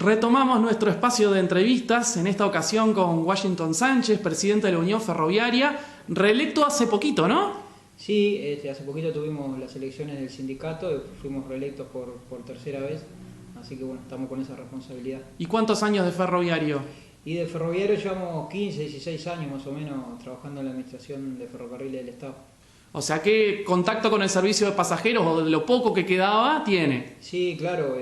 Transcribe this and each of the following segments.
Retomamos nuestro espacio de entrevistas, en esta ocasión con Washington Sánchez, presidente de la Unión Ferroviaria, reelecto hace poquito, ¿no? Sí, hace poquito tuvimos las elecciones del sindicato y fuimos reelectos por tercera vez, así que bueno, estamos con esa responsabilidad. ¿Y cuántos años de ferroviario? Y de ferroviario llevamos 15, 16 años más o menos trabajando en la administración de ferrocarriles del Estado. O sea, ¿qué contacto con el servicio de pasajeros o de lo poco que quedaba tiene? Sí, claro,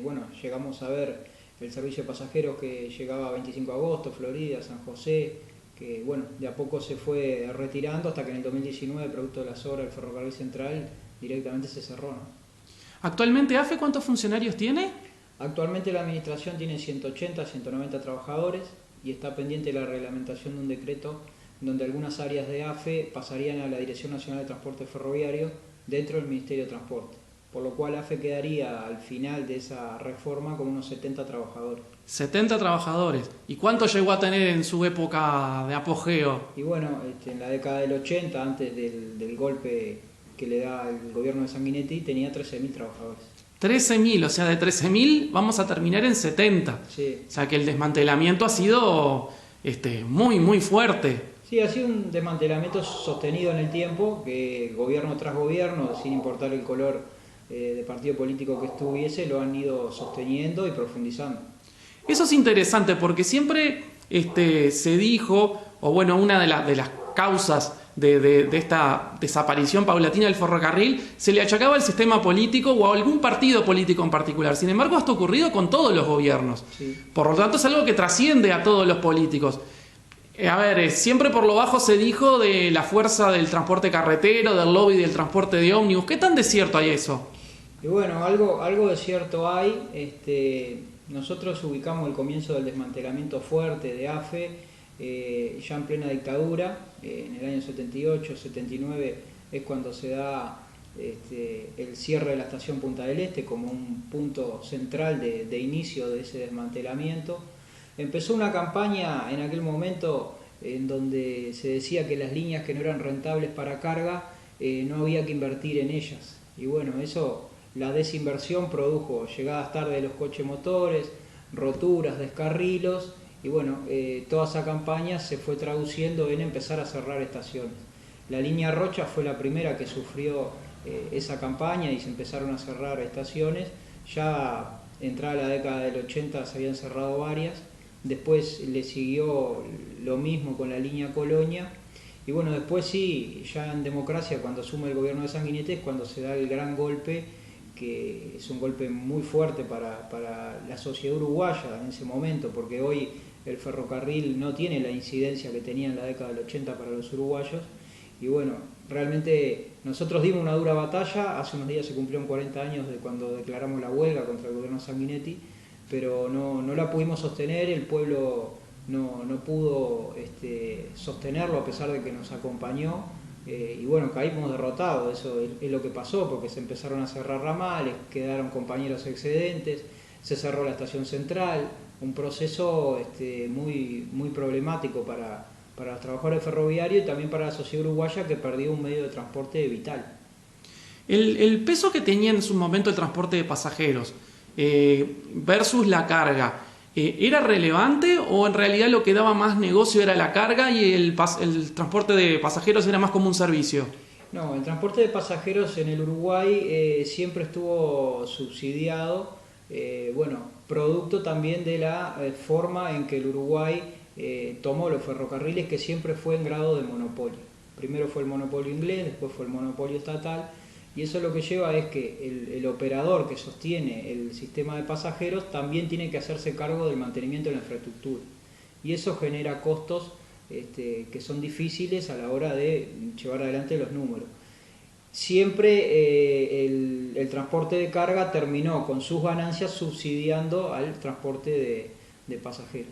bueno, llegamos a ver el servicio de pasajeros que llegaba a 25 de agosto, Florida, San José, que bueno, de a poco se fue retirando hasta que en el 2019, producto de las obras del ferrocarril central, directamente se cerró, ¿no? ¿Actualmente AFE cuántos funcionarios tiene? Actualmente la administración tiene 180, 190 trabajadores y está pendiente la reglamentación de un decreto donde algunas áreas de AFE pasarían a la Dirección Nacional de Transporte Ferroviario dentro del Ministerio de Transporte, por lo cual AFE quedaría al final de esa reforma con unos 70 trabajadores. 70 trabajadores. ¿Y cuánto llegó a tener en su época de apogeo? Y bueno, en la década del 80, antes del golpe que le da el gobierno de Sanguinetti, tenía 13.000 trabajadores. 13.000, o sea, de 13.000 vamos a terminar en 70. Sí. O sea, que el desmantelamiento ha sido muy fuerte. Sí, ha sido un desmantelamiento sostenido en el tiempo, que gobierno tras gobierno, sin importar el color de partido político que estuviese, lo han ido sosteniendo y profundizando. Eso es interesante porque siempre se dijo, o bueno, una de las causas de esta desaparición paulatina del ferrocarril se le achacaba al sistema político o a algún partido político en particular. Sin embargo, esto ha ocurrido con todos los gobiernos. Sí. Por lo tanto, es algo que trasciende a todos los políticos. A ver, siempre por lo bajo se dijo de la fuerza del transporte carretero, del lobby del transporte de ómnibus. ¿Qué tan de cierto hay eso? Y bueno, algo de cierto hay. Nosotros ubicamos el comienzo del desmantelamiento fuerte de AFE ya en plena dictadura, en el año 78, 79 es cuando se da el cierre de la estación Punta del Este como un punto central de inicio de ese desmantelamiento. Empezó una campaña en aquel momento en donde se decía que las líneas que no eran rentables para carga no había que invertir en ellas. Y bueno, la desinversión produjo llegadas tarde de los coches motores, roturas, descarrilos, y bueno, toda esa campaña se fue traduciendo en empezar a cerrar estaciones. La línea Rocha fue la primera que sufrió esa campaña y se empezaron a cerrar estaciones. Ya entrada la década del 80 se habían cerrado varias, después le siguió lo mismo con la línea Colonia, y bueno, después sí, ya en democracia, cuando asume el gobierno de Sanguinetti, es cuando se da el gran golpe, que es un golpe muy fuerte para la sociedad uruguaya en ese momento, porque hoy el ferrocarril no tiene la incidencia que tenía en la década del 80 para los uruguayos, y bueno, realmente nosotros dimos una dura batalla. Hace unos días se cumplieron 40 años de cuando declaramos la huelga contra el gobierno de Sanguinetti, pero no la pudimos sostener, el pueblo no pudo sostenerlo a pesar de que nos acompañó, y bueno, caímos derrotados. Eso es lo que pasó, porque se empezaron a cerrar ramales, quedaron compañeros excedentes, se cerró la estación central, un proceso muy problemático para los trabajadores ferroviarios y también para la sociedad uruguaya, que perdió un medio de transporte vital. El peso que tenía en su momento el transporte de pasajeros versus la carga, ¿era relevante o en realidad lo que daba más negocio era la carga y el transporte de pasajeros era más como un servicio? No, el transporte de pasajeros en el Uruguay siempre estuvo subsidiado, producto también de la forma en que el Uruguay tomó los ferrocarriles, que siempre fue en grado de monopolio. Primero fue el monopolio inglés, después fue el monopolio estatal, y eso lo que lleva es que el operador que sostiene el sistema de pasajeros también tiene que hacerse cargo del mantenimiento de la infraestructura, y eso genera costos que son difíciles a la hora de llevar adelante los números. Siempre el transporte de carga terminó con sus ganancias subsidiando al transporte de pasajeros.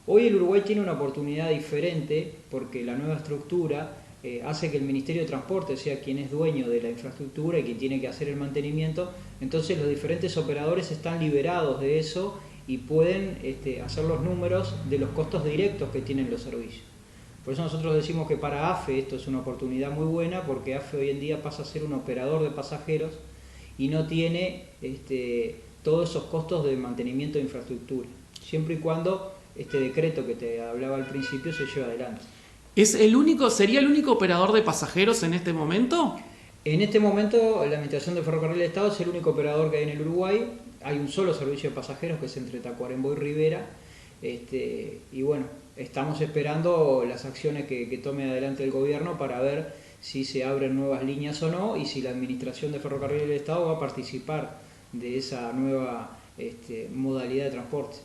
Hoy el Uruguay tiene una oportunidad diferente, porque la nueva estructura hace que el Ministerio de Transporte sea quien es dueño de la infraestructura y quien tiene que hacer el mantenimiento. Entonces los diferentes operadores están liberados de eso y pueden hacer los números de los costos directos que tienen los servicios. Por eso nosotros decimos que para AFE esto es una oportunidad muy buena, porque AFE hoy en día pasa a ser un operador de pasajeros y no tiene todos esos costos de mantenimiento de infraestructura, siempre y cuando este decreto que te hablaba al principio se lleve adelante. ¿Sería el único operador de pasajeros en este momento? En este momento la Administración de Ferrocarril del Estado es el único operador que hay en el Uruguay. Hay un solo servicio de pasajeros que es entre Tacuarembó y Rivera. Y bueno, estamos esperando las acciones que tome adelante el gobierno para ver si se abren nuevas líneas o no y si la Administración de Ferrocarril del Estado va a participar de esa nueva modalidad de transporte.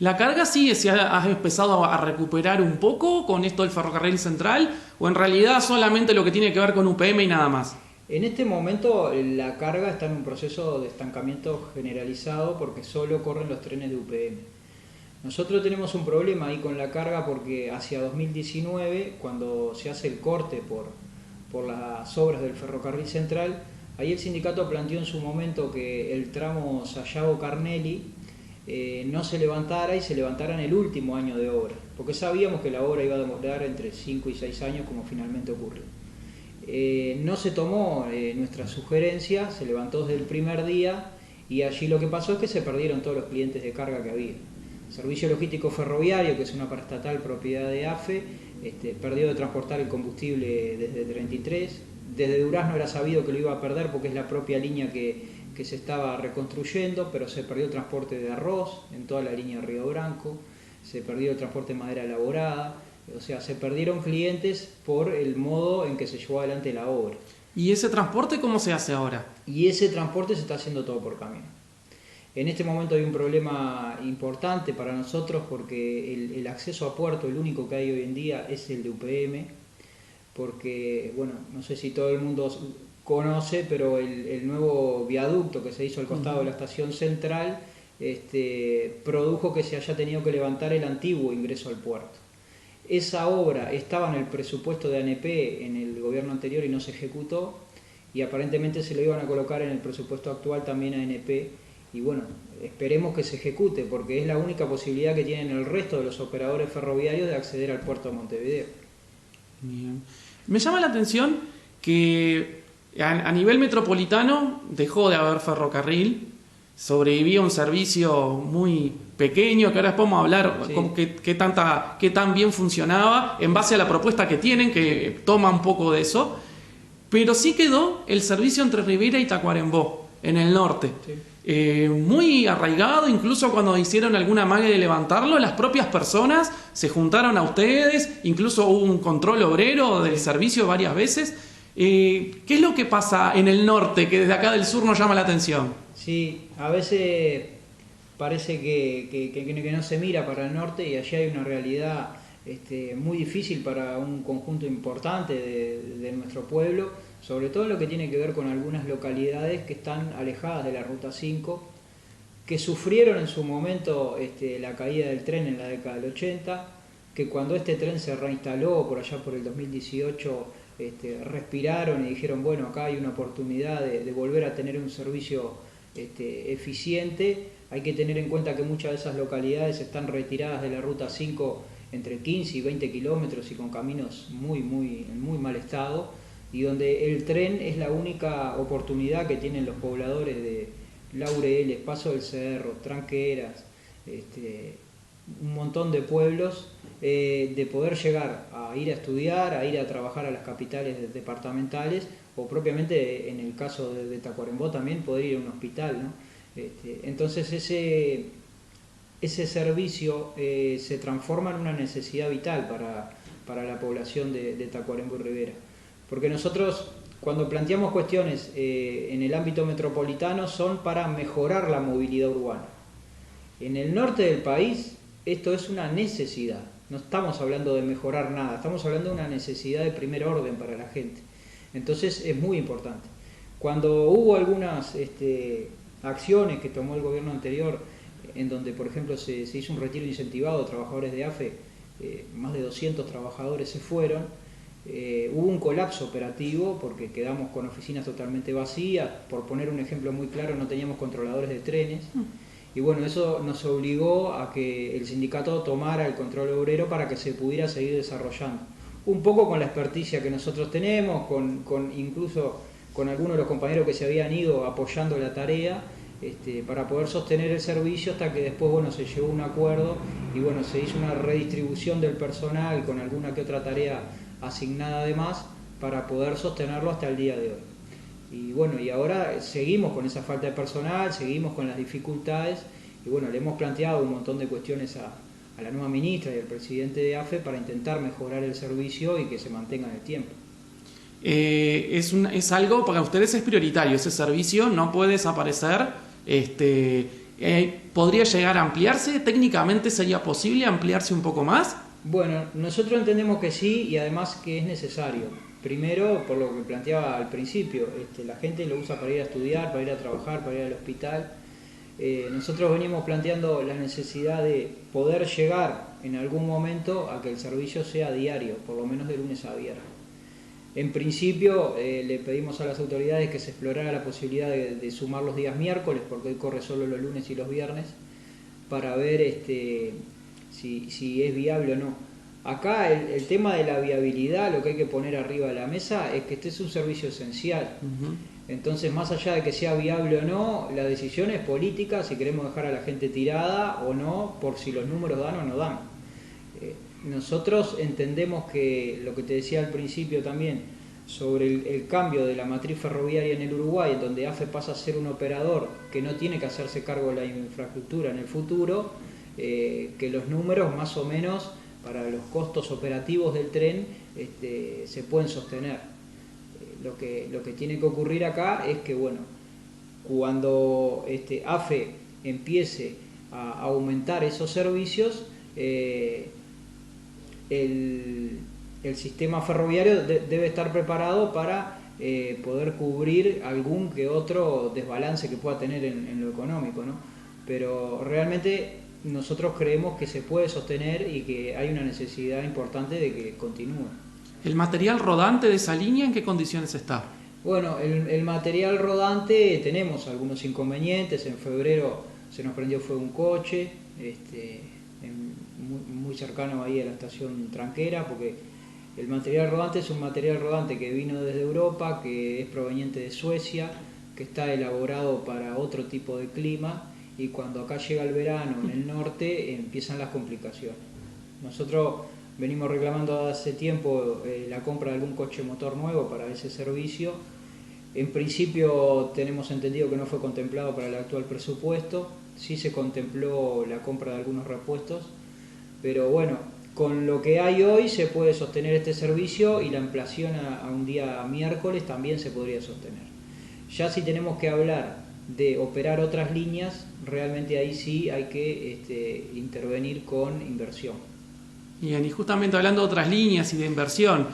¿La carga sigue? ¿Se ha empezado a recuperar un poco con esto del ferrocarril central? ¿O en realidad solamente lo que tiene que ver con UPM y nada más? En este momento la carga está en un proceso de estancamiento generalizado porque solo corren los trenes de UPM. Nosotros tenemos un problema ahí con la carga porque hacia 2019, cuando se hace el corte por las obras del ferrocarril central, ahí el sindicato planteó en su momento que el tramo Sayago-Carnelli no se levantara y se levantara en el último año de obra, porque sabíamos que la obra iba a demorar entre 5 y 6 años como finalmente ocurrió. No se tomó nuestra sugerencia, se levantó desde el primer día y allí lo que pasó es que se perdieron todos los clientes de carga que había. Servicio Logístico Ferroviario, que es una paraestatal propiedad de AFE, perdió de transportar el combustible desde 33. Desde Durazno era sabido que lo iba a perder porque es la propia línea que se estaba reconstruyendo, pero se perdió el transporte de arroz en toda la línea Río Branco, se perdió el transporte de madera elaborada, o sea, se perdieron clientes por el modo en que se llevó adelante la obra. ¿Y ese transporte cómo se hace ahora? Y ese transporte se está haciendo todo por camión. En este momento hay un problema importante para nosotros porque el acceso a puerto, el único que hay hoy en día, es el de UPM, porque, bueno, no sé si todo el mundo conoce, pero el nuevo viaducto que se hizo al costado de la estación central produjo que se haya tenido que levantar el antiguo ingreso al puerto. Esa obra estaba en el presupuesto de ANP en el gobierno anterior y no se ejecutó, y aparentemente se lo iban a colocar en el presupuesto actual también a ANP, y bueno, esperemos que se ejecute, porque es la única posibilidad que tienen el resto de los operadores ferroviarios de acceder al puerto de Montevideo. Bien. Me llama la atención que a nivel metropolitano dejó de haber ferrocarril, sobrevivía un servicio muy pequeño, que ahora podemos hablar sí. qué tan bien funcionaba en base a la propuesta que tienen, que toma un poco de eso, pero sí quedó el servicio entre Rivera y Tacuarembó, en el norte. Sí. Muy arraigado, incluso cuando hicieron alguna amague de levantarlo, las propias personas se juntaron a ustedes, incluso hubo un control obrero del servicio varias veces. ¿Qué es lo que pasa en el norte que desde acá del sur nos llama la atención? Sí, a veces parece que no se mira para el norte y allí hay una realidad muy difícil para un conjunto importante de nuestro pueblo, sobre todo en lo que tiene que ver con algunas localidades que están alejadas de la Ruta 5, que sufrieron en su momento la caída del tren en la década del 80, que cuando este tren se reinstaló por allá por el 2018, respiraron y dijeron, bueno, acá hay una oportunidad de volver a tener un servicio eficiente. Hay que tener en cuenta que muchas de esas localidades están retiradas de la Ruta 5 entre 15 y 20 kilómetros y con caminos en muy mal estado, y donde el tren es la única oportunidad que tienen los pobladores de Laureles, Paso del Cerro, Tranqueras, un montón de pueblos, de poder llegar a ir a estudiar, a ir a trabajar a las capitales departamentales, o propiamente en el caso de Tacuarembó también poder ir a un hospital, ¿no? Entonces ese servicio se transforma en una necesidad vital para la población de Tacuarembó y Rivera, porque nosotros cuando planteamos cuestiones en el ámbito metropolitano son para mejorar la movilidad urbana. En el norte del país esto es una necesidad, no estamos hablando de mejorar nada, estamos hablando de una necesidad de primer orden para la gente. Entonces es muy importante. Cuando hubo algunas acciones que tomó el gobierno anterior, en donde por ejemplo se hizo un retiro incentivado de trabajadores de AFE, más de 200 trabajadores se fueron, hubo un colapso operativo porque quedamos con oficinas totalmente vacías. Por poner un ejemplo muy claro, no teníamos controladores de trenes. Y bueno, eso nos obligó a que el sindicato tomara el control obrero para que se pudiera seguir desarrollando. Un poco con la experticia que nosotros tenemos, incluso con algunos de los compañeros que se habían ido apoyando la tarea, para poder sostener el servicio, hasta que después, bueno, se llegó a un acuerdo y bueno, se hizo una redistribución del personal con alguna que otra tarea asignada además para poder sostenerlo hasta el día de hoy. Y bueno, y ahora seguimos con esa falta de personal, seguimos con las dificultades y bueno, le hemos planteado un montón de cuestiones a la nueva ministra y al presidente de AFE para intentar mejorar el servicio y que se mantenga en el tiempo. Es algo para ustedes es prioritario, ese servicio no puede desaparecer. ¿Podría llegar a ampliarse? ¿Técnicamente sería posible ampliarse un poco más? Bueno, nosotros entendemos que sí y además que es necesario. Primero, por lo que planteaba al principio, la gente lo usa para ir a estudiar, para ir a trabajar, para ir al hospital. Nosotros venimos planteando la necesidad de poder llegar en algún momento a que el servicio sea diario, por lo menos de lunes a viernes. En principio le pedimos a las autoridades que se explorara la posibilidad de sumar los días miércoles, porque hoy corre solo los lunes y los viernes, para ver si es viable o no. Acá el tema de la viabilidad, lo que hay que poner arriba de la mesa es que este es un servicio esencial. Entonces, más allá de que sea viable o no, la decisión es política, si queremos dejar a la gente tirada o no, por si los números dan o no dan. Nosotros entendemos que lo que te decía al principio también, sobre el cambio de la matriz ferroviaria en el Uruguay, en donde AFE pasa a ser un operador que no tiene que hacerse cargo de la infraestructura en el futuro, que los números más o menos para los costos operativos del tren se pueden sostener. Lo que tiene que ocurrir acá es que, bueno, cuando AFE empiece a aumentar esos servicios, el sistema ferroviario debe estar preparado para poder cubrir algún que otro desbalance que pueda tener en lo económico, ¿no? Pero realmente nosotros creemos que se puede sostener y que hay una necesidad importante de que continúe. ¿El material rodante de esa línea en qué condiciones está? Bueno, el material rodante tenemos algunos inconvenientes. En febrero se nos prendió fuego un coche, muy cercano ahí a la estación Tranquera, porque el material rodante es un material rodante que vino desde Europa, que es proveniente de Suecia, que está elaborado para otro tipo de clima, y cuando acá llega el verano en el norte empiezan las complicaciones. Nosotros venimos reclamando hace tiempo la compra de algún coche motor nuevo para ese servicio. En principio tenemos entendido que no fue contemplado para el actual presupuesto, sí se contempló la compra de algunos repuestos, pero bueno, con lo que hay hoy se puede sostener este servicio y la ampliación a un día miércoles también se podría sostener. Ya si tenemos que hablar de operar otras líneas, realmente ahí sí hay que intervenir con inversión. Bien, y justamente hablando de otras líneas y de inversión,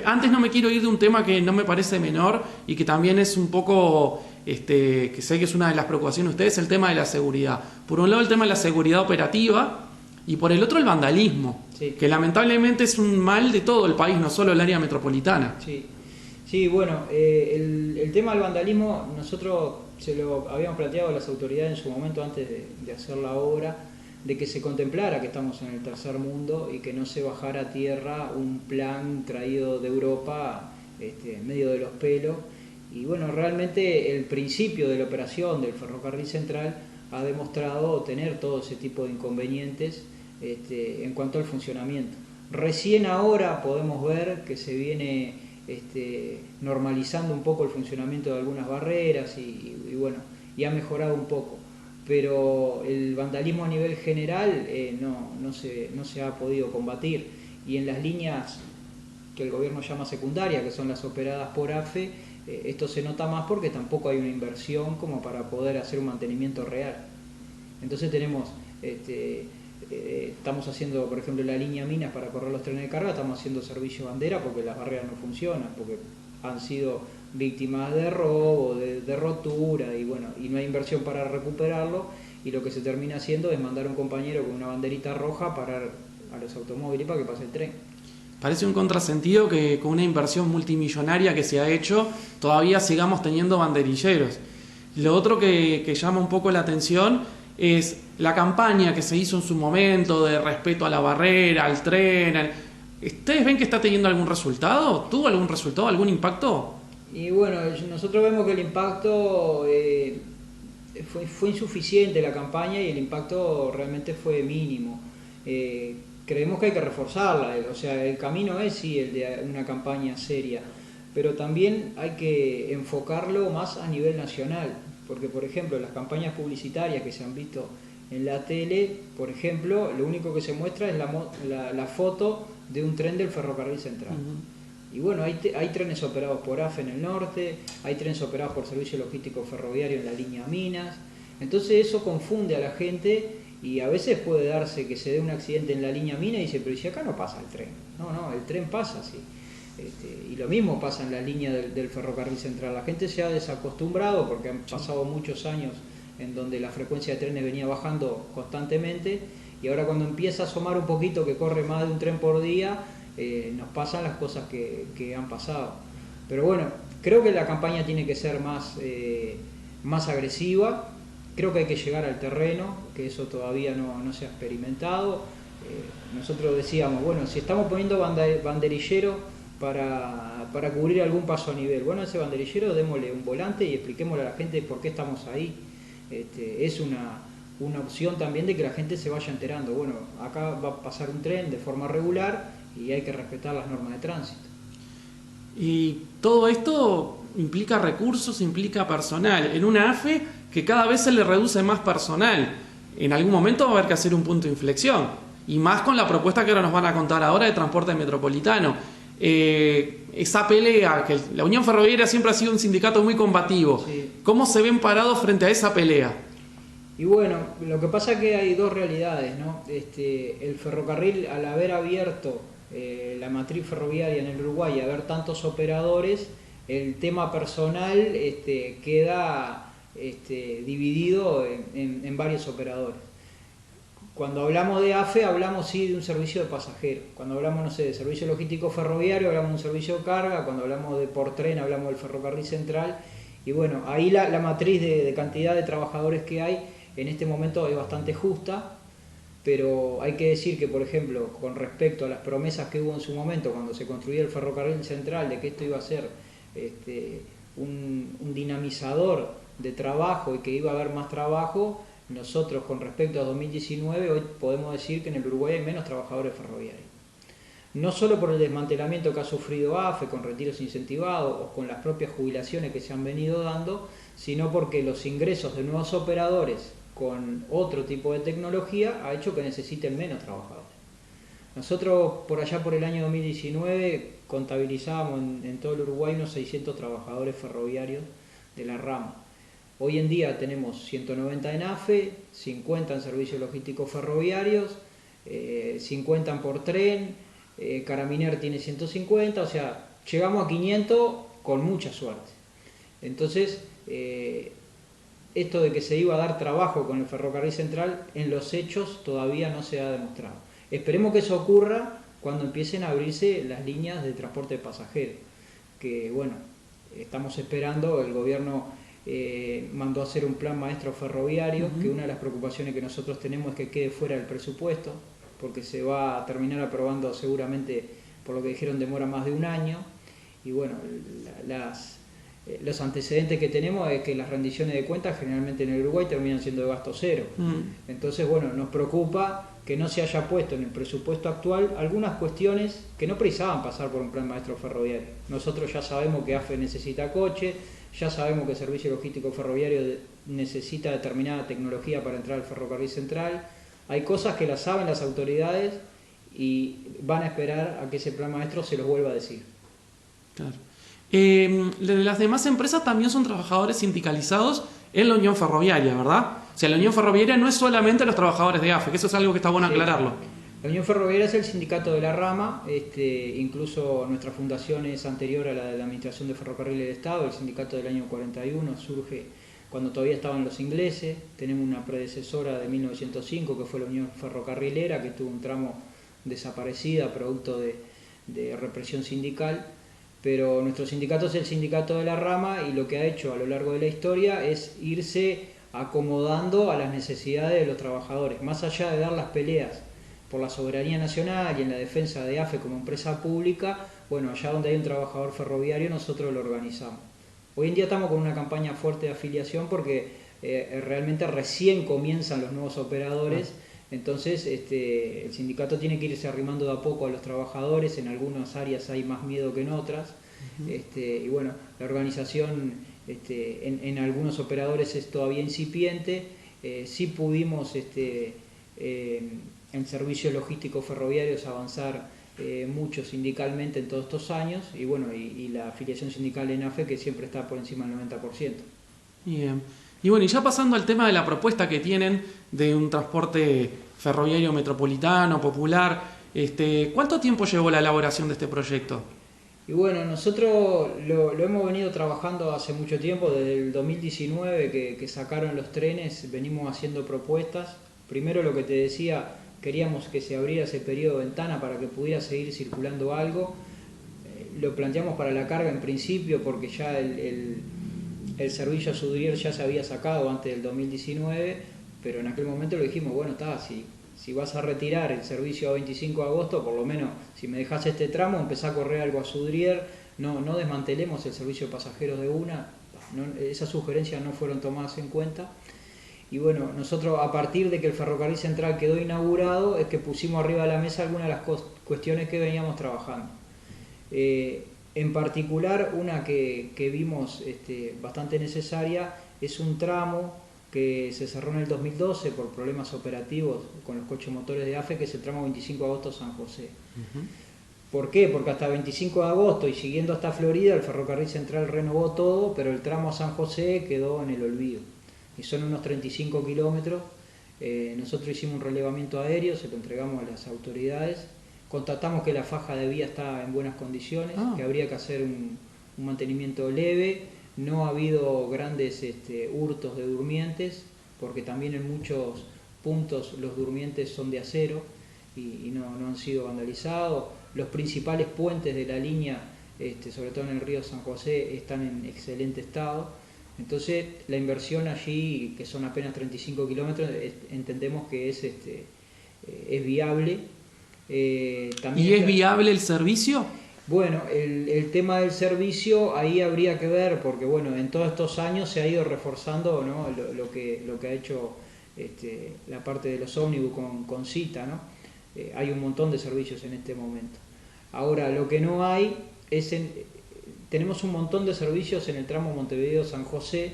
antes no me quiero ir de un tema que no me parece menor y que también es un poco, que sé que es una de las preocupaciones de ustedes, el tema de la seguridad. Por un lado el tema de la seguridad operativa y por el otro el vandalismo, sí, que lamentablemente es un mal de todo el país, no solo el área metropolitana. Sí, bueno, el tema del vandalismo nosotros se lo habíamos planteado a las autoridades en su momento antes de hacer la obra, de que se contemplara que estamos en el tercer mundo y que no se bajara a tierra un plan traído de Europa en medio de los pelos. Y bueno, realmente el principio de la operación del ferrocarril central ha demostrado tener todo ese tipo de inconvenientes en cuanto al funcionamiento. Recién ahora podemos ver que se viene normalizando un poco el funcionamiento de algunas barreras y bueno, y ha mejorado un poco. Pero el vandalismo a nivel general no se ha podido combatir, y en las líneas que el gobierno llama secundarias, que son las operadas por AFE, esto se nota más porque tampoco hay una inversión como para poder hacer un mantenimiento real. Entonces tenemos, estamos haciendo, por ejemplo, la línea Minas para correr los trenes de carga, estamos haciendo servicio bandera porque las barreras no funcionan, porque han sido víctimas de robo, de rotura, y bueno, y no hay inversión para recuperarlo, y lo que se termina haciendo es mandar a un compañero con una banderita roja a parar a los automóviles para que pase el tren. Parece un contrasentido que con una inversión multimillonaria que se ha hecho todavía sigamos teniendo banderilleros. Lo otro que llama un poco la atención es la campaña que se hizo en su momento de respeto a la barrera, al tren. ¿Ustedes ven que está teniendo algún resultado? ¿Tuvo algún resultado, algún impacto? Y bueno, nosotros vemos que el impacto fue insuficiente la campaña y el impacto realmente fue mínimo. Creemos que hay que reforzarla, o sea, el camino es sí el de una campaña seria, pero también hay que enfocarlo más a nivel nacional, porque por ejemplo las campañas publicitarias que se han visto en la tele, por ejemplo, lo único que se muestra es la foto de un tren del ferrocarril central. Y bueno, hay trenes operados por AFE en el norte, hay trenes operados por Servicio Logístico Ferroviario en la línea Minas, entonces eso confunde a la gente y a veces puede darse que se dé un accidente en la línea Minas y dice, pero si acá no pasa el tren. No, el tren pasa, sí. Y lo mismo pasa en la línea del ferrocarril central. La gente se ha desacostumbrado porque han pasado muchos años en donde la frecuencia de trenes venía bajando constantemente y ahora cuando empieza a asomar un poquito que corre más de un tren por día, nos pasan las cosas que han pasado. Pero bueno, creo que la campaña tiene que ser más agresiva, creo que hay que llegar al terreno, que eso todavía no se ha experimentado. Nosotros decíamos, bueno, si estamos poniendo banderillero para cubrir algún paso a nivel, bueno, ese banderillero démosle un volante y expliquémosle a la gente por qué estamos ahí. Es una opción también de que la gente se vaya enterando, bueno, acá va a pasar un tren de forma regular y hay que respetar las normas de tránsito. Y todo esto implica recursos, implica personal. En una AFE que cada vez se le reduce más personal, en algún momento va a haber que hacer un punto de inflexión. Y más con la propuesta que ahora nos van a contar ahora de transporte metropolitano. Esa pelea, que la Unión Ferroviaria siempre ha sido un sindicato muy combativo. Sí. ¿Cómo se ven parados frente a esa pelea? Y bueno, lo que pasa es que hay dos realidades, ¿no? El ferrocarril, al haber abierto la matriz ferroviaria en el Uruguay y haber tantos operadores, el tema personal queda dividido en varios operadores. Cuando hablamos de AFE hablamos sí de un servicio de pasajeros, cuando hablamos, no sé, de servicio logístico ferroviario hablamos de un servicio de carga, cuando hablamos de por tren hablamos del ferrocarril central y bueno, ahí la matriz de cantidad de trabajadores que hay en este momento es bastante justa, pero hay que decir que, por ejemplo, con respecto a las promesas que hubo en su momento cuando se construía el ferrocarril central de que esto iba a ser un dinamizador de trabajo y que iba a haber más trabajo, nosotros con respecto a 2019 hoy podemos decir que en el Uruguay hay menos trabajadores ferroviarios. No solo por el desmantelamiento que ha sufrido AFE con retiros incentivados o con las propias jubilaciones que se han venido dando, sino porque los ingresos de nuevos operadores con otro tipo de tecnología ha hecho que necesiten menos trabajadores. Nosotros por allá por el año 2019 contabilizábamos en todo el Uruguay unos 600 trabajadores ferroviarios de la rama. Hoy en día tenemos 190 en AFE, 50 en servicios logísticos ferroviarios, 50 por tren, Carabiner tiene 150, o sea, llegamos a 500 con mucha suerte. Entonces, esto de que se iba a dar trabajo con el ferrocarril central, en los hechos todavía no se ha demostrado. Esperemos que eso ocurra cuando empiecen a abrirse las líneas de transporte de pasajeros, que bueno, estamos esperando, el gobierno mandó a hacer un plan maestro ferroviario, que una de las preocupaciones que nosotros tenemos es que quede fuera del presupuesto, porque se va a terminar aprobando seguramente, por lo que dijeron, demora más de un año, y bueno, los antecedentes que tenemos es que las rendiciones de cuentas generalmente en el Uruguay terminan siendo de gasto cero. Entonces, bueno, nos preocupa que no se haya puesto en el presupuesto actual algunas cuestiones que no precisaban pasar por un plan maestro ferroviario. Nosotros ya sabemos que AFE necesita coche, ya sabemos que el Servicio Logístico Ferroviario necesita determinada tecnología para entrar al ferrocarril central. Hay cosas que las saben las autoridades y van a esperar a que ese plan maestro se los vuelva a decir. Claro. Las demás empresas también son trabajadores sindicalizados en la Unión Ferroviaria, ¿verdad? O sea, la Unión Ferroviaria no es solamente los trabajadores de AFE, que eso es algo que está bueno aclararlo. La Unión Ferroviaria es el sindicato de la rama, incluso nuestra fundación es anterior a la de la Administración de Ferrocarriles del Estado, el sindicato del año 41 surge cuando todavía estaban los ingleses, tenemos una predecesora de 1905 que fue la Unión Ferrocarrilera, que tuvo un tramo desaparecida producto de represión sindical, pero nuestro sindicato es el sindicato de la rama y lo que ha hecho a lo largo de la historia es irse acomodando a las necesidades de los trabajadores, más allá de dar las peleas por la soberanía nacional y en la defensa de AFE como empresa pública, bueno, allá donde hay un trabajador ferroviario nosotros lo organizamos. Hoy en día estamos con una campaña fuerte de afiliación porque realmente recién comienzan los nuevos operadores. Entonces el sindicato tiene que irse arrimando de a poco a los trabajadores. En algunas áreas hay más miedo que en otras. Y bueno, la organización en algunos operadores es todavía incipiente. Sí pudimos en servicios logísticos ferroviarios avanzar mucho sindicalmente en todos estos años, y bueno, y la afiliación sindical en AFE, que siempre está por encima del 90%. Bien. Y bueno, y ya pasando al tema de la propuesta que tienen de un transporte ferroviario metropolitano, popular, ¿cuánto tiempo llevó la elaboración de este proyecto? Y bueno, nosotros lo hemos venido trabajando hace mucho tiempo, desde el 2019 que sacaron los trenes, venimos haciendo propuestas. Primero, lo que te decía, queríamos que se abriera ese periodo de ventana para que pudiera seguir circulando algo. Lo planteamos para la carga en principio porque ya el servicio a Sudrier ya se había sacado antes del 2019, pero en aquel momento lo dijimos, bueno, está, si vas a retirar el servicio a 25 de agosto, por lo menos si me dejas este tramo, empezá a correr algo a Sudrier, no desmantelemos el servicio de pasajeros de una. Esas sugerencias no fueron tomadas en cuenta. Y bueno, nosotros a partir de que el ferrocarril central quedó inaugurado es que pusimos arriba de la mesa algunas de las cuestiones que veníamos trabajando. En particular, una que vimos bastante necesaria es un tramo que se cerró en el 2012 por problemas operativos con los coches motores de AFE, que es el tramo 25 de agosto San José. ¿Por qué? Porque hasta 25 de agosto y siguiendo hasta Florida el ferrocarril central renovó todo, pero el tramo a San José quedó en el olvido. Y son unos 35 kilómetros. Nosotros hicimos un relevamiento aéreo, se lo entregamos a las autoridades, constatamos que la faja de vía está en buenas condiciones, que habría que hacer un mantenimiento leve. No ha habido grandes hurtos de durmientes, porque también en muchos puntos los durmientes son de acero y no han sido vandalizados. Los principales puentes de la línea, sobre todo en el río San José, están en excelente estado. Entonces la inversión allí, que son apenas 35 kilómetros, entendemos que es viable. ¿Y es viable el servicio? Bueno, el tema del servicio ahí habría que ver, porque bueno, en todos estos años se ha ido reforzando, ¿no? lo que ha hecho la parte de los ómnibus con cita, ¿no? Hay un montón de servicios en este momento. Ahora, lo que no hay es... tenemos un montón de servicios en el tramo Montevideo-San José,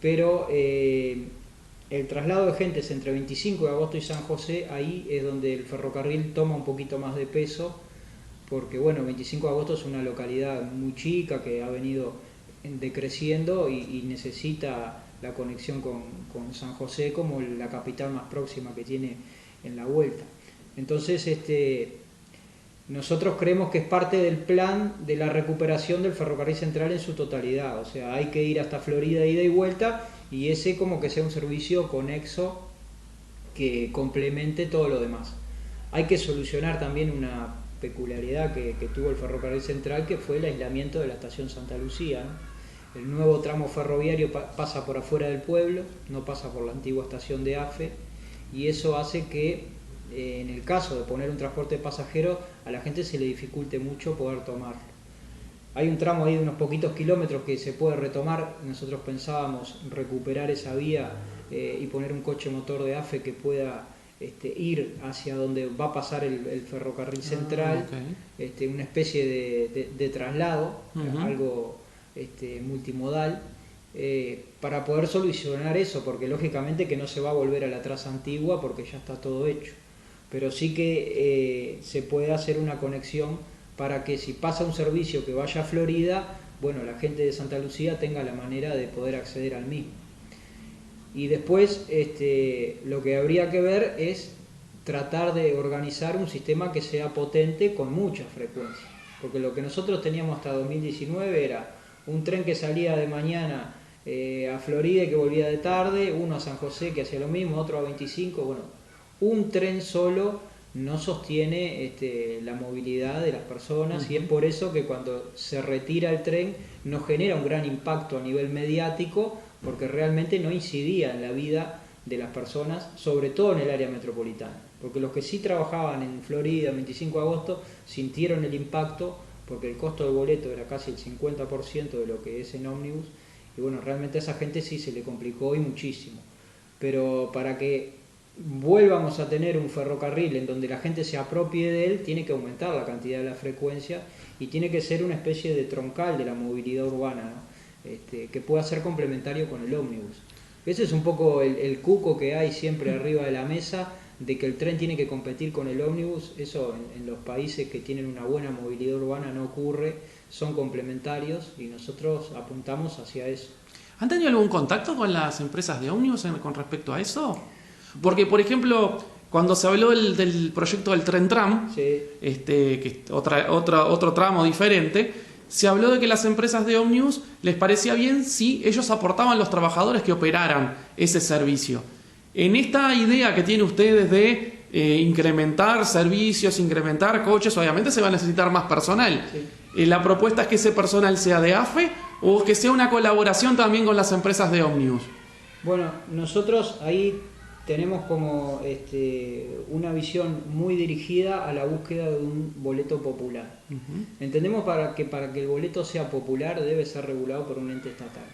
pero el traslado de gentes entre 25 de agosto y San José, ahí es donde el ferrocarril toma un poquito más de peso, porque bueno, 25 de agosto es una localidad muy chica que ha venido decreciendo y necesita la conexión con San José como la capital más próxima que tiene en la vuelta. Entonces, nosotros creemos que es parte del plan de la recuperación del ferrocarril central en su totalidad. O sea, hay que ir hasta Florida ida y vuelta, y ese como que sea un servicio conexo que complemente todo lo demás. Hay que solucionar también una peculiaridad que tuvo el ferrocarril central, que fue el aislamiento de la estación Santa Lucía, ¿no? El nuevo tramo ferroviario pasa por afuera del pueblo, no pasa por la antigua estación de AFE, y eso hace que en el caso de poner un transporte de pasajeros, a la gente se le dificulte mucho poder tomarlo. Hay un tramo ahí de unos poquitos kilómetros que se puede retomar. Nosotros pensábamos recuperar esa vía y poner un coche motor de AFE que pueda ir hacia donde va a pasar el ferrocarril central, una especie de traslado, algo multimodal, para poder solucionar eso, porque lógicamente que no se va a volver a la traza antigua porque ya está todo hecho, pero sí que se puede hacer una conexión para que si pasa un servicio que vaya a Florida, bueno, la gente de Santa Lucía tenga la manera de poder acceder al mismo. Y después lo que habría que ver es tratar de organizar un sistema que sea potente con mucha frecuencia, porque lo que nosotros teníamos hasta 2019 era un tren que salía de mañana a Florida y que volvía de tarde, uno a San José que hacía lo mismo, otro a 25, bueno, un tren solo no sostiene la movilidad de las personas, y es por eso que cuando se retira el tren no genera un gran impacto a nivel mediático, porque realmente no incidía en la vida de las personas, sobre todo en el área metropolitana, porque los que sí trabajaban en Florida, 25 de agosto, sintieron el impacto, porque el costo del boleto era casi el 50% de lo que es en ómnibus, y bueno, realmente a esa gente sí se le complicó y muchísimo. Pero para que vuelvamos a tener un ferrocarril en donde la gente se apropie de él, tiene que aumentar la cantidad de la frecuencia y tiene que ser una especie de troncal de la movilidad urbana, ¿no? Que pueda ser complementario con el ómnibus. Ese es un poco el cuco que hay siempre arriba de la mesa, de que el tren tiene que competir con el ómnibus. Eso en los países que tienen una buena movilidad urbana no ocurre, son complementarios y nosotros apuntamos hacia eso. ¿Han tenido algún contacto con las empresas de ómnibus con respecto a eso? Porque, por ejemplo, cuando se habló del proyecto del Tren Tram, Sí. que es otro tramo diferente, se habló de que las empresas de ómnibus les parecía bien si ellos aportaban los trabajadores que operaran ese servicio. En esta idea que tienen ustedes de incrementar servicios, incrementar coches, obviamente se va a necesitar más personal. Sí. ¿La propuesta es que ese personal sea de AFE o que sea una colaboración también con las empresas de ómnibus? Bueno, nosotros ahí tenemos como una visión muy dirigida a la búsqueda de un boleto popular. Entendemos que para que el boleto sea popular debe ser regulado por un ente estatal.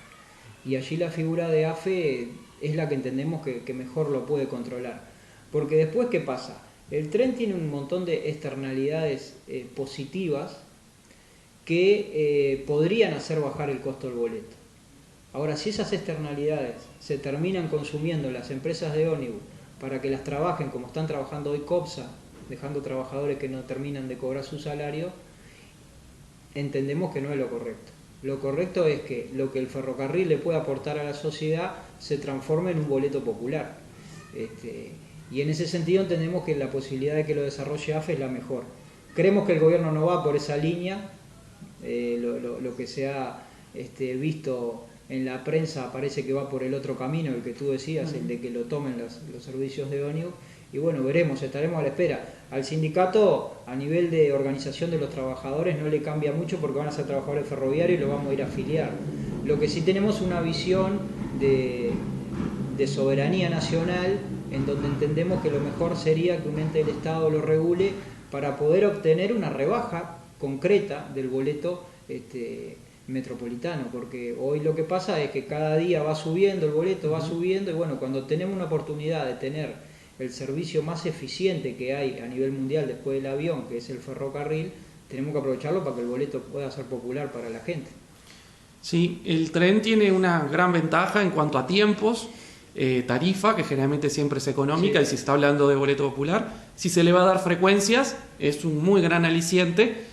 Y allí la figura de AFE es la que entendemos que mejor lo puede controlar. Porque después, ¿qué pasa? El tren tiene un montón de externalidades positivas que podrían hacer bajar el costo del boleto. Ahora, si esas externalidades se terminan consumiendo las empresas de ómnibus para que las trabajen como están trabajando hoy COPSA, dejando trabajadores que no terminan de cobrar su salario, entendemos que no es lo correcto. Lo correcto es que lo que el ferrocarril le puede aportar a la sociedad se transforme en un boleto popular. Y en ese sentido entendemos que la posibilidad de que lo desarrolle AFE es la mejor. Creemos que el gobierno no va por esa línea. Lo que se ha visto en la prensa parece que va por el otro camino, el que tú decías, el de que lo tomen los servicios de ómnibus. Y bueno, veremos, estaremos a la espera. Al sindicato, a nivel de organización de los trabajadores, no le cambia mucho porque van a ser trabajadores ferroviarios y lo vamos a ir a afiliar. Lo que sí tenemos una visión de soberanía nacional, en donde entendemos que lo mejor sería que un ente del Estado lo regule para poder obtener una rebaja concreta del boleto metropolitano, porque hoy lo que pasa es que cada día va subiendo el boleto, va subiendo, y bueno, cuando tenemos una oportunidad de tener el servicio más eficiente que hay a nivel mundial después del avión, que es el ferrocarril, tenemos que aprovecharlo para que el boleto pueda ser popular para la gente. Sí, el tren tiene una gran ventaja en cuanto a tiempos, tarifa, que generalmente siempre es económica, sí. Y si está hablando de boleto popular, si se le va a dar frecuencias, es un muy gran aliciente.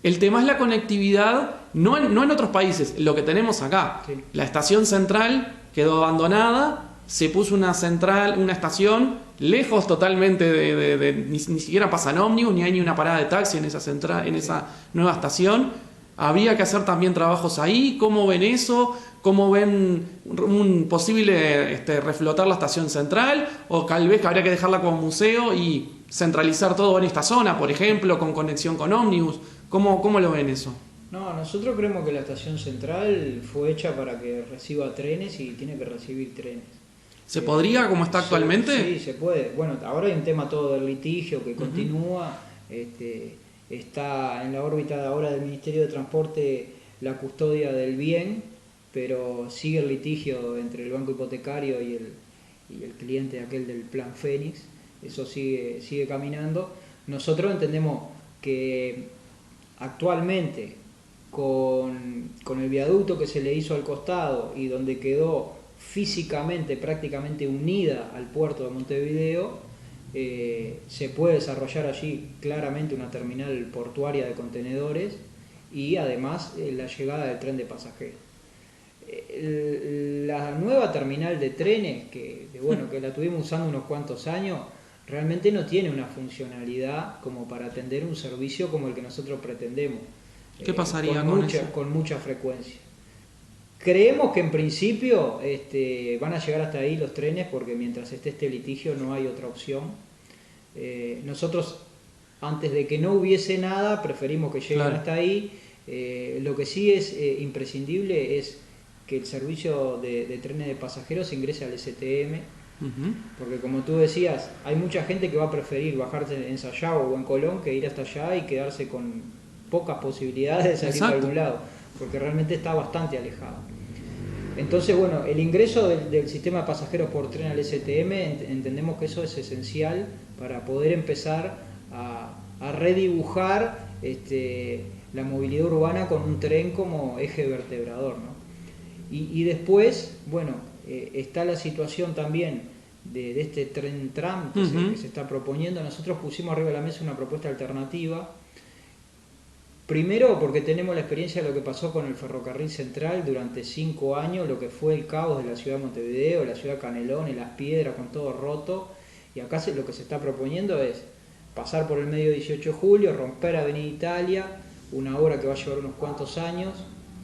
El tema es la conectividad, no en otros países, lo que tenemos acá. Sí. La estación central quedó abandonada, se puso una estación lejos totalmente ni siquiera pasan ómnibus, ni hay ni una parada de taxi en esa nueva estación. Habría que hacer también trabajos ahí. ¿Cómo ven eso? ¿Cómo ven un posible reflotar la estación central? ¿O tal vez habría que dejarla como museo y centralizar todo en esta zona, por ejemplo, con conexión con ómnibus? ¿Cómo lo ven eso? No, nosotros creemos que la estación central fue hecha para que reciba trenes y tiene que recibir trenes. ¿Se podría como está actualmente? Sí, se puede. Bueno, ahora hay un tema todo del litigio que continúa. Está en la órbita ahora del Ministerio de Transporte la custodia del bien, pero sigue el litigio entre el banco hipotecario y el cliente aquel del Plan Fénix. Eso sigue caminando. Nosotros entendemos que actualmente con el viaducto que se le hizo al costado y donde quedó físicamente prácticamente unida al puerto de Montevideo, se puede desarrollar allí claramente una terminal portuaria de contenedores y además la llegada del tren de pasajeros. La nueva terminal de trenes, que la tuvimos usando unos cuantos años, realmente no tiene una funcionalidad como para atender un servicio como el que nosotros pretendemos. ¿Qué pasaría con mucha frecuencia? Creemos que en principio van a llegar hasta ahí los trenes, porque mientras esté este litigio no hay otra opción. Nosotros, antes de que no hubiese nada, preferimos que lleguen hasta ahí. Lo que sí es imprescindible es que el servicio de trenes de pasajeros ingrese al STM, porque como tú decías, hay mucha gente que va a preferir bajarse en Sayago o en Colón que ir hasta allá y quedarse con pocas posibilidades de salir a algún lado, porque realmente está bastante alejado. Entonces, bueno, el ingreso del sistema de pasajeros por tren al STM, entendemos que eso es esencial para poder empezar a redibujar la movilidad urbana con un tren como eje vertebrador, ¿no? Y después, bueno, está la situación también de este tren tram que se está proponiendo. Nosotros pusimos arriba de la mesa una propuesta alternativa. Primero porque tenemos la experiencia de lo que pasó con el ferrocarril central durante 5 años, lo que fue el caos de la ciudad de Montevideo, la ciudad de Canelones, Las Piedras, con todo roto. Y acá lo que se está proponiendo es pasar por el medio 18 de julio, romper Avenida Italia, una obra que va a llevar unos cuantos años,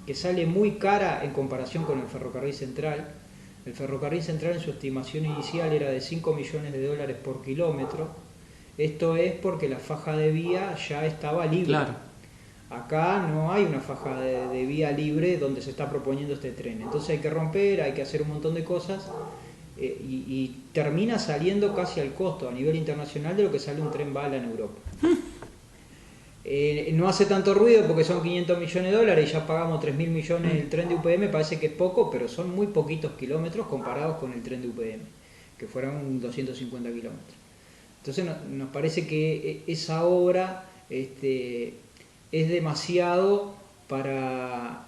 que sale muy cara en comparación con el ferrocarril central. El ferrocarril central en su estimación inicial era de $5 millones por kilómetro. Esto es porque la faja de vía ya estaba libre. Claro. Acá no hay una faja de vía libre donde se está proponiendo este tren. Entonces hay que romper, hay que hacer un montón de cosas y termina saliendo casi al costo a nivel internacional de lo que sale un tren bala en Europa. No hace tanto ruido porque son $500 millones y ya pagamos 3.000 millones el tren de UPM, parece que es poco, pero son muy poquitos kilómetros comparados con el tren de UPM, que fueron 250 kilómetros. Entonces nos parece que esa obra es demasiado para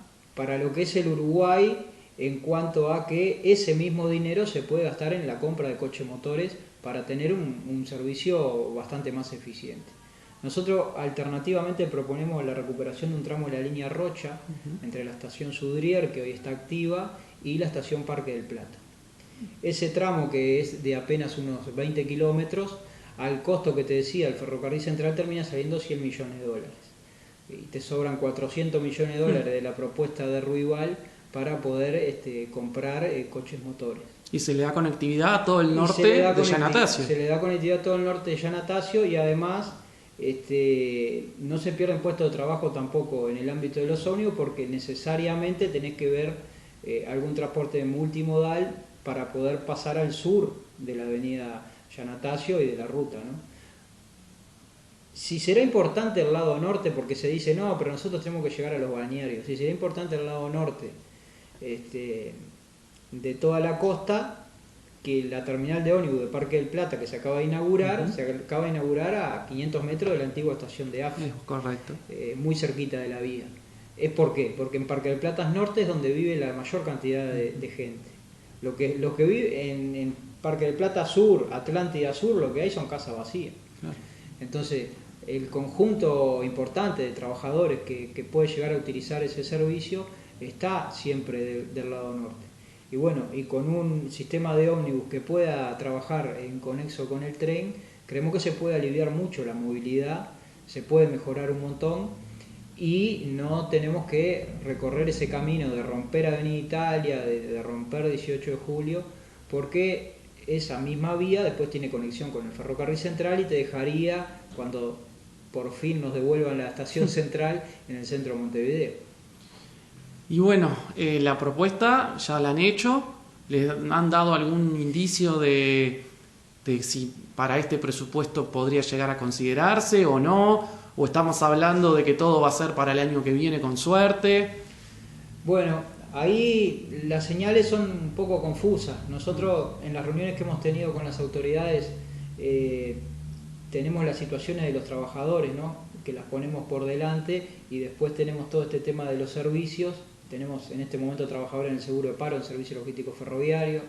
lo que es el Uruguay, en cuanto a que ese mismo dinero se puede gastar en la compra de coches motores para tener un servicio bastante más eficiente. Nosotros alternativamente proponemos la recuperación de un tramo de la línea Rocha entre la estación Sudrier, que hoy está activa, y la estación Parque del Plata. Ese tramo, que es de apenas unos 20 kilómetros, al costo que te decía el ferrocarril central, termina saliendo $100 millones. Y te sobran $400 millones de la propuesta de Ruibal para poder comprar coches motores. Y se le da conectividad a todo el norte de Giannatasio. Se le da conectividad a todo el norte de Giannatasio y además no se pierden puestos de trabajo tampoco en el ámbito de los ómnibus, porque necesariamente tenés que ver algún transporte multimodal para poder pasar al sur de la avenida Giannatasio y de la ruta, ¿no? Si será importante el lado norte, porque se dice no, pero nosotros tenemos que llegar a los balnearios. Si será importante el lado norte de toda la costa, que la terminal de ómnibus de Parque del Plata, que se acaba de inaugurar, se acaba de inaugurar a 500 metros de la antigua estación de AFE. Correcto. Muy cerquita de la vía. ¿Por qué? Porque en Parque del Plata Norte es donde vive la mayor cantidad de gente. Los que viven en Parque del Plata Sur, Atlántida Sur, lo que hay son casas vacías. Claro. Entonces, el conjunto importante de trabajadores que puede llegar a utilizar ese servicio está siempre del lado norte. Y bueno, y con un sistema de ómnibus que pueda trabajar en conexo con el tren, creemos que se puede aliviar mucho la movilidad, se puede mejorar un montón y no tenemos que recorrer ese camino de romper Avenida Italia, de romper 18 de julio, porque esa misma vía después tiene conexión con el ferrocarril central y te dejaría, cuando por fin nos devuelvan la estación central, en el centro de Montevideo. Y bueno, la propuesta ya la han hecho, ¿les han dado algún indicio de si para este presupuesto podría llegar a considerarse o no? ¿O estamos hablando de que todo va a ser para el año que viene con suerte? Bueno, ahí las señales son un poco confusas. Nosotros en las reuniones que hemos tenido con las autoridades tenemos las situaciones de los trabajadores, ¿no?, que las ponemos por delante, y después tenemos todo este tema de los servicios. Tenemos en este momento trabajadores en el seguro de paro, en el servicio logístico ferroviario,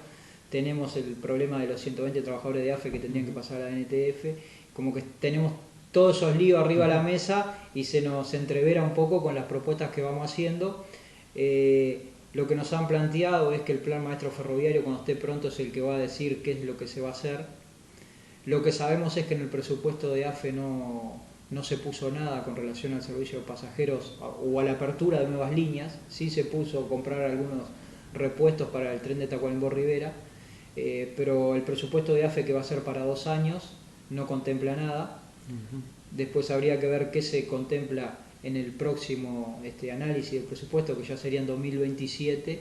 tenemos el problema de los 120 trabajadores de AFE que tendrían que pasar a la NTF, como que tenemos todos esos líos arriba de la mesa y se nos entrevera un poco con las propuestas que vamos haciendo. Lo que nos han planteado es que el plan maestro ferroviario, cuando esté pronto, es el que va a decir qué es lo que se va a hacer. Lo que sabemos es que en el presupuesto de AFE no se puso nada con relación al servicio de pasajeros o a la apertura de nuevas líneas. Sí se puso comprar algunos repuestos para el tren de Tacuarembó-Rivera, pero el presupuesto de AFE, que va a ser para 2 años, no contempla nada. Después habría que ver qué se contempla en el próximo análisis del presupuesto, que ya sería en 2027.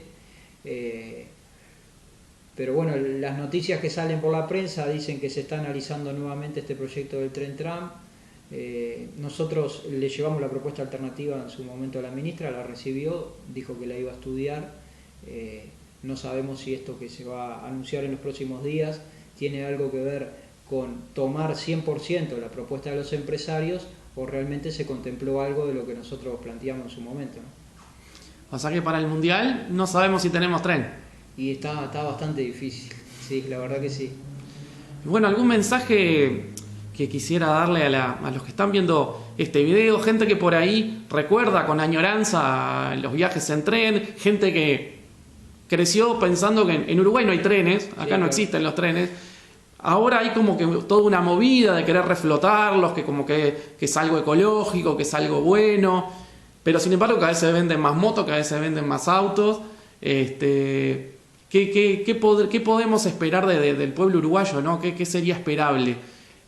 Pero bueno, las noticias que salen por la prensa dicen que se está analizando nuevamente este proyecto del tren tram. Nosotros le llevamos la propuesta alternativa en su momento a la ministra, la recibió, dijo que la iba a estudiar. No sabemos si esto que se va a anunciar en los próximos días tiene algo que ver con tomar 100% la propuesta de los empresarios o realmente se contempló algo de lo que nosotros planteamos en su momento, ¿no? O sea que para el Mundial no sabemos si tenemos tren. Y está bastante difícil, sí, la verdad que sí. Bueno, ¿algún mensaje que quisiera darle a los que están viendo este video? Gente que por ahí recuerda con añoranza los viajes en tren, gente que creció pensando que en Uruguay no hay trenes, acá sí, no existen los trenes. Ahora hay como que toda una movida de querer reflotarlos, que como que es algo ecológico, que es algo bueno, pero sin embargo cada vez se venden más motos, cada vez se venden más autos. ¿Qué podemos esperar del pueblo uruguayo, ¿no? ¿Qué sería esperable?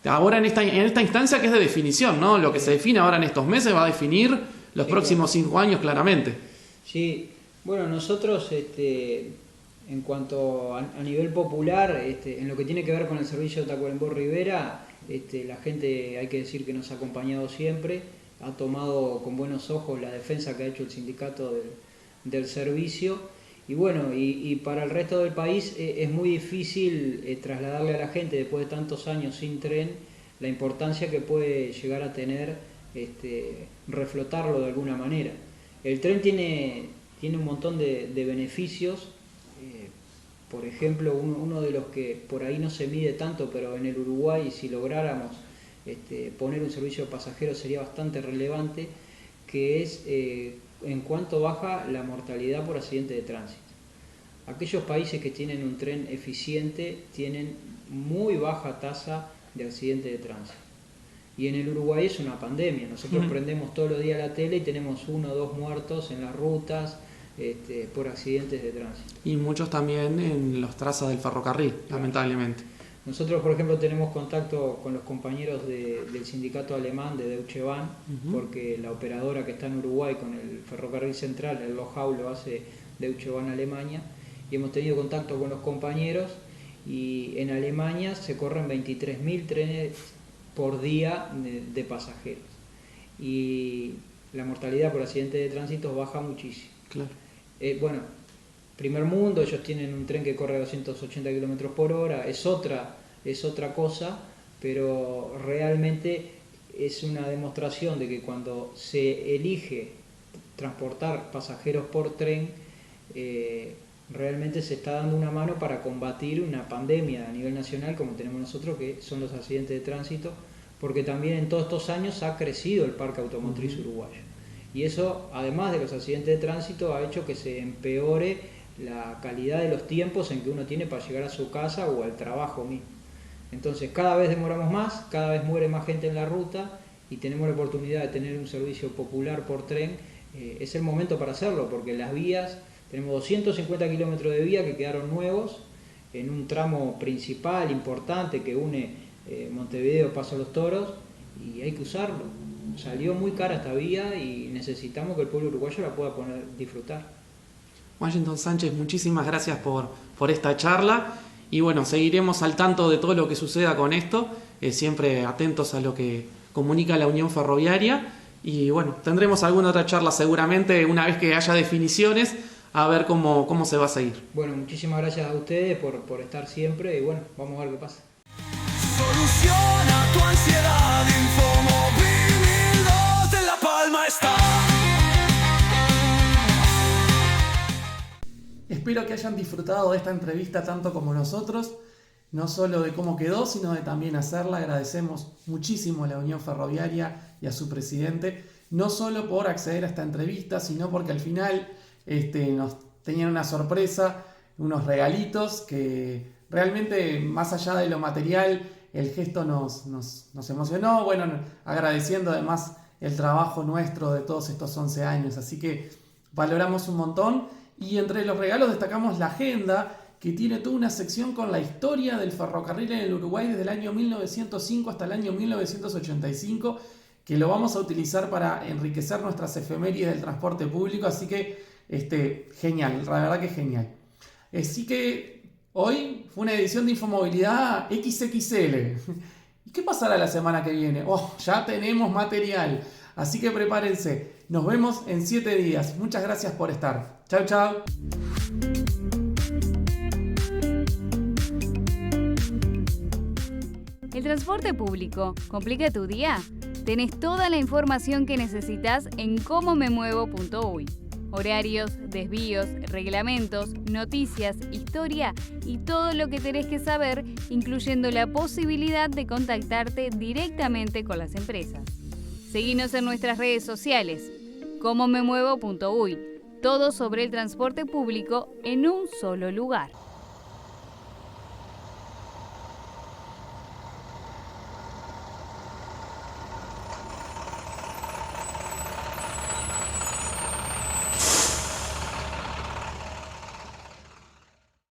Ahora en esta instancia que es de definición, ¿no? Lo que se define ahora en estos meses va a definir los próximos 5 años claramente. Sí, bueno, nosotros en cuanto a nivel popular, en lo que tiene que ver con el servicio de Tacuarembó Rivera, la gente, hay que decir que nos ha acompañado siempre, ha tomado con buenos ojos la defensa que ha hecho el sindicato del servicio. Y bueno, y para el resto del país es muy difícil trasladarle a la gente después de tantos años sin tren la importancia que puede llegar a tener reflotarlo de alguna manera. El tren tiene un montón de beneficios, por ejemplo uno de los que por ahí no se mide tanto, pero en el Uruguay si lográramos poner un servicio de pasajeros sería bastante relevante, que es en cuanto baja la mortalidad por accidente de tránsito. Aquellos países que tienen un tren eficiente tienen muy baja tasa de accidente de tránsito. Y en el Uruguay es una pandemia. Nosotros prendemos todos los días la tele y tenemos 1 o 2 muertos en las rutas por accidentes de tránsito. Y muchos también en los trazas del ferrocarril, claro, lamentablemente. Nosotros, por ejemplo, tenemos contacto con los compañeros del sindicato alemán de Deutsche Bahn, porque la operadora que está en Uruguay con el ferrocarril central, el Lohau, lo hace Deutsche Bahn Alemania, y hemos tenido contacto con los compañeros, y en Alemania se corren 23.000 trenes por día de pasajeros, y la mortalidad por accidente de tránsito baja muchísimo. Claro. Bueno, primer mundo, ellos tienen un tren que corre a 280 km por hora, es otra cosa, pero realmente es una demostración de que cuando se elige transportar pasajeros por tren, realmente se está dando una mano para combatir una pandemia a nivel nacional como tenemos nosotros, que son los accidentes de tránsito, porque también en todos estos años ha crecido el parque automotriz uruguayo. Y eso, además de los accidentes de tránsito, ha hecho que se empeore la calidad de los tiempos en que uno tiene para llegar a su casa o al trabajo mismo. Entonces cada vez demoramos más, cada vez muere más gente en la ruta y tenemos la oportunidad de tener un servicio popular por tren. Es el momento para hacerlo, porque las vías, tenemos 250 kilómetros de vía que quedaron nuevos en un tramo principal importante que une Montevideo, Paso a los Toros, y hay que usarlo. Salió muy cara esta vía y necesitamos que el pueblo uruguayo la pueda disfrutar. Washington Sánchez, muchísimas gracias por esta charla, y bueno, seguiremos al tanto de todo lo que suceda con esto, siempre atentos a lo que comunica la Unión Ferroviaria, y bueno, tendremos alguna otra charla seguramente una vez que haya definiciones, a ver cómo se va a seguir. Bueno, muchísimas gracias a ustedes por estar siempre, y bueno, vamos a ver qué pasa. Soluciona tu ansiedad, Infomóvil 2 de La Palma está. Espero que hayan disfrutado de esta entrevista tanto como nosotros, no solo de cómo quedó, sino de también hacerla. Agradecemos muchísimo a la Unión Ferroviaria y a su presidente, no solo por acceder a esta entrevista, sino porque al final nos tenían una sorpresa, unos regalitos que realmente, más allá de lo material, el gesto nos emocionó, bueno, agradeciendo además el trabajo nuestro de todos estos 11 años, así que valoramos un montón. Y entre los regalos destacamos la agenda, que tiene toda una sección con la historia del ferrocarril en el Uruguay desde el año 1905 hasta el año 1985, que lo vamos a utilizar para enriquecer nuestras efemérides del transporte público, así que genial, la verdad que genial. Así que hoy fue una edición de Infomovilidad XXL. ¿Y qué pasará la semana que viene? Ya tenemos material, así que prepárense. Nos vemos en 7 días. Muchas gracias por estar. Chau, chau. ¿El transporte público complica tu día? Tenés toda la información que necesitas en comomemuevo.uy. Horarios, desvíos, reglamentos, noticias, historia y todo lo que tenés que saber, incluyendo la posibilidad de contactarte directamente con las empresas. Seguinos en nuestras redes sociales, comomemuevo.uy. Todo sobre el transporte público en un solo lugar.